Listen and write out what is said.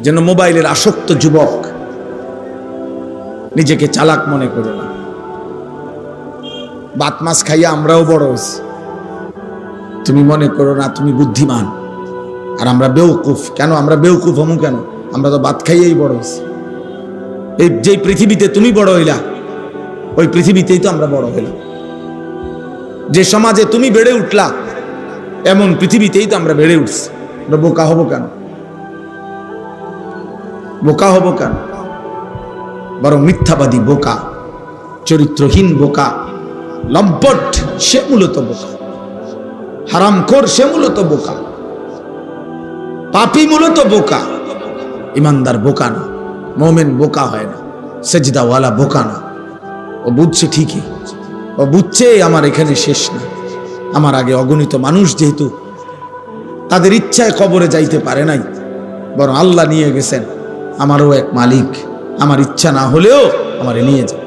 যেন মোবাইলের আসক্ত যুবক নিজেকে চালাক মনে করো না। ভাত মাছ খাইয়া আমরাও বড় হয়েছি, তুমি মনে করো না তুমি বুদ্ধিমান আর আমরা বেউকুফ। কেন আমরা বেউকুফ হমু? কেন? আমরা তো ভাত খাইয়াই বড় হয়েছি। এই যে পৃথিবীতে তুমি বড় হইলা, ওই পৃথিবীতেই তো আমরা বড় হইলাম। যে সমাজে তুমি বেড়ে উঠলা, এমন পৃথিবীতেই তো আমরা বেড়ে উঠছি। আমরা বোকা হব কেন? বোকা হব কেন? বরং মিথ্যাবাদী বোকা, চরিত্রহীন বোকা, লম্পট সে মূলত বোকা, হারামখোর সে মূলত বোকা, পাপী মূলত বোকা। ইমানদার বোকা না, মোমেন বোকা হয় না, সেজদাওয়ালা বোকা না। ও বুঝছে ঠিকই, ও বুঝছে আমার এখানে শেষ না। আমার আগে অগণিত মানুষ যেহেতু তাদের ইচ্ছায় কবরে যাইতে পারে নাই, বরং আল্লাহ নিয়ে গেছেন। আমারও এক মালিক, আমার ইচ্ছা না হলেও আমারে নিয়ে যায়।